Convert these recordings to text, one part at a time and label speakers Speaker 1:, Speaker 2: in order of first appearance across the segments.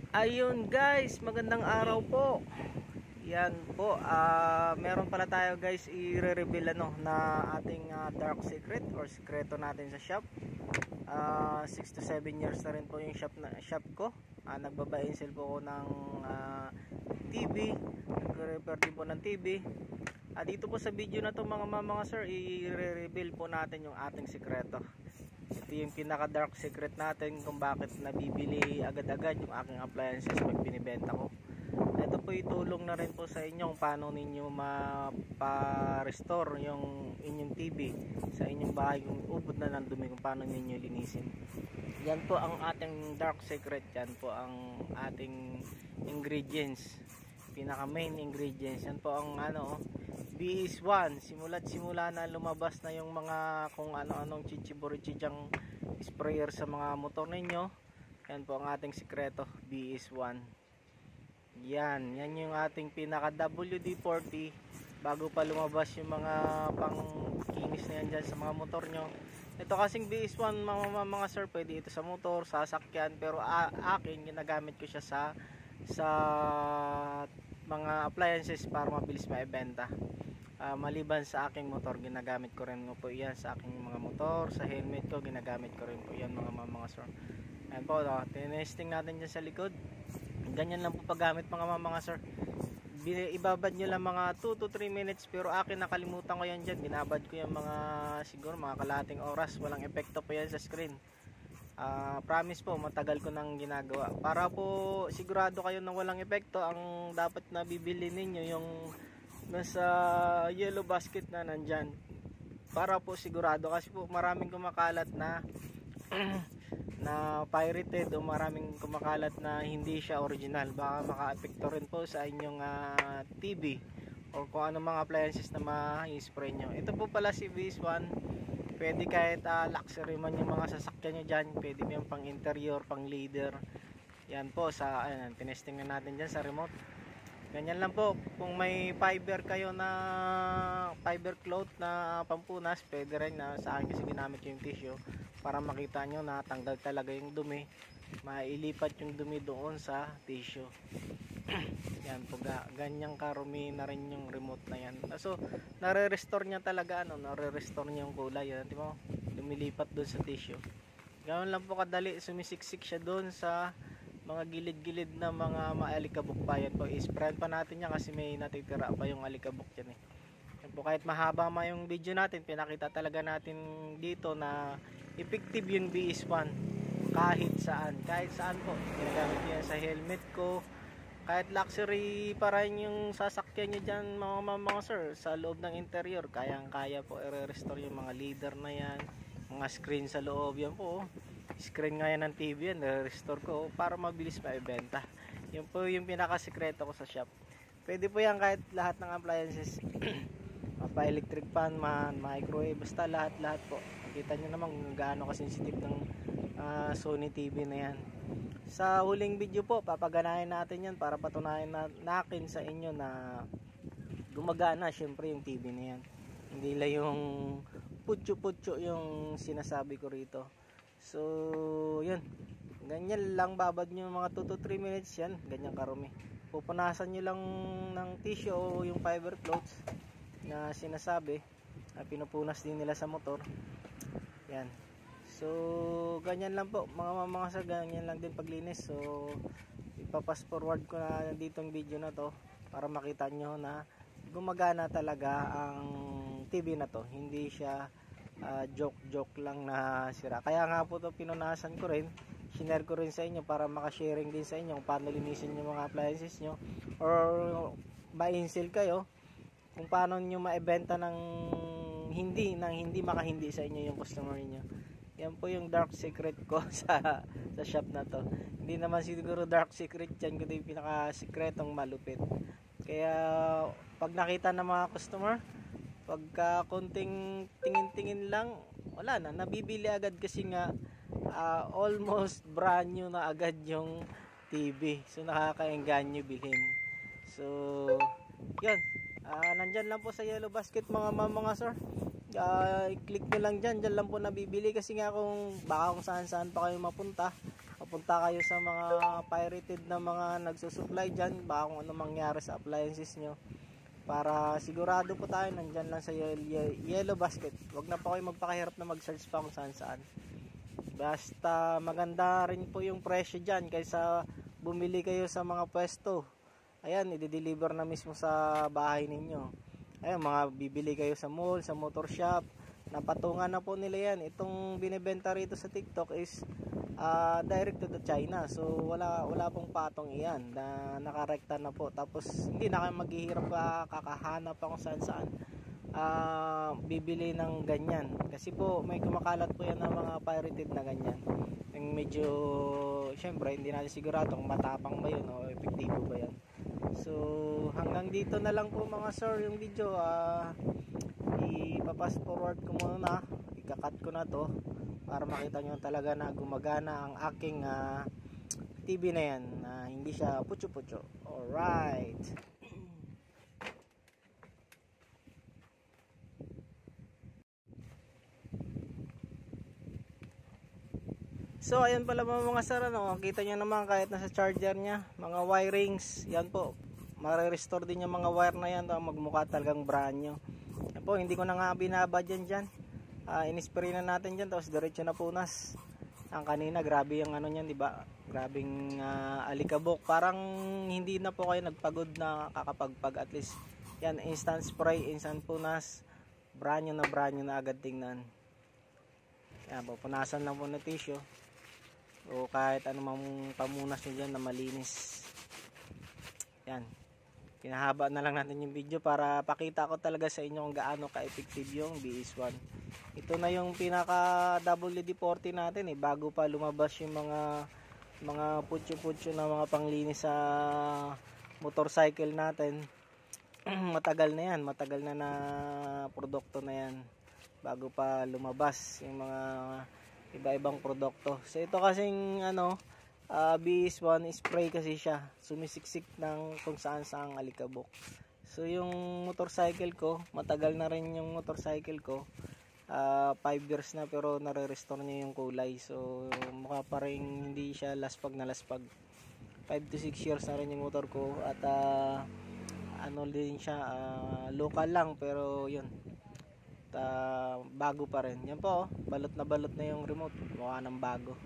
Speaker 1: Ayun guys, magandang araw po. Yan po, meron pala tayo guys i-reveal na ating dark secret or sikreto natin sa shop. 6 to 7 years na rin po yung shop ko. Nagbabainsil po ako ng TV, nagre-repair din po ng TV. Dito po sa video na to mga sir, i-reveal po natin yung ating sikreto. Ito yung pinaka dark secret natin kung bakit nabibili agad-agad yung aking appliances pag binibenta ko. Ito po itulong na rin po sa inyo kung paano ninyo mapa-restore yung inyong TV sa inyong bahay kung ubod na ng dumi, kung paano ninyo linisin. Yan po ang ating dark secret, yan po ang ating ingredients, pinaka main ingredients. Yan po ang BS1. Simula na lumabas na yung mga kung ano-anong chichiborichichang sprayer sa mga motor ninyo. Yan po ang ating sikreto, BS1. Yan yung ating pinaka WD-40 bago pa lumabas yung mga pangkinis na yan dyan sa mga motor nyo. Ito kasing BS1 mga sir, pwede ito sa motor, sa sasakyan, pero akin ginagamit ko siya sa mga appliances para mabilis maibenta. Maliban sa aking motor, ginagamit ko rin po yan sa aking mga motor, sa helmet ko ginagamit ko rin po yan mga sir. Ayan po, tinesting natin dyan sa likod. Ganyan lang po paggamit mga sir. Ibabad nyo lang mga 2 to 3 minutes, pero akin nakalimutan ko yan dyan. Binabad ko yung siguro mga kalahating oras, walang epekto po yan sa screen. Promise po, matagal ko nang ginagawa. Para po sigurado kayo na walang epekto, ang dapat na bibili ninyo yung nasa yellow basket na nandyan, para po sigurado, kasi po maraming kumakalat na na pirated o maraming kumakalat na hindi siya original. Baka maka-apekto rin po sa inyong TV o kung ano mga appliances na ma-spray nyo. Ito po pala si BS1, pwede kahit luxury man yung mga sasakyan nyo dyan, pwede mo yung pang interior, pang leader. Yan po, tinesting na natin dyan sa remote. Ganyan lang po, kung may fiber kayo na fiber cloth na pampunas, pwede rin. Sa akin kasi ginamit yung tissue para makita nyo na tanggal talaga yung dumi, mailipat yung dumi doon sa tissue. Yan po, ganyang karumi na rin yung remote na yan. So nare-restore niya talaga, nare-restore niya yung kulay, yan, di mo, lumilipat doon sa tissue. Ganoon lang po kadali, sumisiksik siya doon sa mga gilid-gilid na mga maalikabok pa. Yan po, i-sprayan pa natin yan kasi may natitira pa yung alikabok dyan eh. Yan po, kahit mahaba yung video natin, pinakita talaga natin dito na effective yung BS1 kahit saan po. Ginagamit yan sa helmet ko, kahit luxury pa rin yung sasakyan nyo dyan mga sir, sa loob ng interior, kayang-kaya po i-restore yung mga leader na yan, mga screen sa loob. Yan po, screen nga yan ng TV yan, restore ko para mabilis maibenta. Yun po yung pinakasikreto ko sa shop. Pwede po yan kahit lahat ng appliances mapa-electric fan man, microwave, basta lahat po. Nakita nyo naman kung gaano kasensitive ng Sony TV na yan. Sa huling video po, papaganahin natin yan para patunayan natin sa inyo na gumagana syempre yung TV na yan. Hindi lang yung putyo yung sinasabi ko rito. So yun, ganyan lang, babad nyo mga 2 to 3 minutes yan, ganyan karumi. Pupunasan nyo lang ng tissue o yung fiber cloths na sinasabi, pinupunas din nila sa motor. Yan, so ganyan lang po mga sir, ganyan lang din paglinis. So ipapass forward ko na dito yung video na to para makita nyo na gumagana talaga ang TV na to, hindi siya joke lang na sira. Kaya nga po to pinunasan ko rin, shinare ko rin sa inyo para makasharing din sa inyo kung paano linisin yung mga appliances nyo, or ma-install kayo kung paano nyo maibenta ng hindi makahindi sa inyo yung customer niyo. Yan po yung dark secret ko sa shop na to. Hindi naman siguro dark secret yan, kundi yung pinaka-sikretong malupit. Kaya pag nakita ng mga customer, pagka konting tingin-tingin lang, wala na, nabibili agad kasi nga almost brand new na agad yung TV. So nakakaengganyo bilhin. So yun, nandyan lang po sa yellow basket mga sir. I-click nyo lang dyan lang po nabibili, kasi nga kung baka kung saan pa kayo mapunta, papunta kayo sa mga pirated na mga nagsusupply dyan, baka kung ano mangyari sa appliances nyo. Para sigurado po tayo, nandyan lang sa Yellow Basket. Huwag na po kayo magpakahirap na mag-search pa kung saan saan. Basta maganda rin po yung presyo dyan kaysa bumili kayo sa mga pwesto. Ayan, i-deliver na mismo sa bahay ninyo. Ayan, mga bibili kayo sa mall, sa motor shop, napatungan na po nila yan. Itong binibenta rito sa TikTok is direct to the China. So wala pong patong iyan, na nakarekta na po. Tapos hindi na kayo maghihirap kakahanap pa kung saan saan bibili ng ganyan. Kasi po may kumakalat po yan ng mga pirated na ganyan. Yung medyo, syempre hindi natin sigurado kung matapang ba yun o epektibo ba yan. So hanggang dito na lang po mga sir yung video. Ipapass forward ko muna, ikakat ko na to para makita nyo talaga na gumagana ang aking TV na yan, hindi siya putyo-putyo. Alright, so ayan pala mga sir, kita nyo naman kahit nasa charger nya, mga wirings, yan po, mare-restore din yung mga wire na yan, magmukha talagang brand new. Yan po, hindi ko na nga binaba dyan. In-spray na natin dyan, tapos diretso na punas. Ang kanina, grabe yung ano nyan, diba? Grabing alikabok. Parang hindi na po kayo nagpagod na kakapagpag. At least, yan, instant spray, instant punas. Brand new na agad tingnan. Yan, pupunasan lang po na tissue. O kahit anumang pamunas nyo dyan na malinis. Yan. Pinahaba na lang natin yung video para pakita ko talaga sa inyo kung gaano ka-effective yung BS1. Ito na yung pinaka WD-40 natin bago pa lumabas yung mga putyo-putyo na mga panglinis sa motorcycle natin. Matagal na produkto na yan bago pa lumabas yung mga iba-ibang produkto. So ito kasing BS1 spray kasi siya, sumisiksik ng kung saan saang alikabok. So yung motorcycle ko, matagal na rin yung motorcycle ko, 5 years na, pero nare-restore niya yung kulay. So mukha pa rin hindi siya laspag na laspag. 5 to 6 years na rin yung motor ko. At ano din siya, local lang, pero yun, bago pa rin. Yan po, balot na yung remote, mukha ng bago.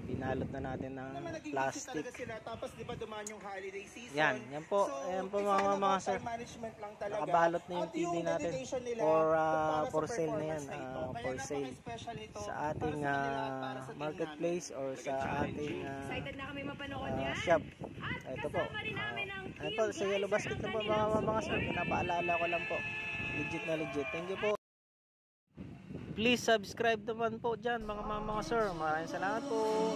Speaker 1: Binalot na natin ng plastic.
Speaker 2: Sila. Tapos di ba dumaan yung holiday season?
Speaker 1: Yan po. So, ayan po mga sir.
Speaker 2: Lang talaga.
Speaker 1: Nakabalot na yung TV natin for sale na yan. For sale sa ating marketplace or sa ating shop. Ito po. Ayan po, sa Yellow Basket na po mga sir. Pinapaalala ko lang po. Legit na legit. Thank you po. Please subscribe naman po dyan mga sir. Maraming salamat po.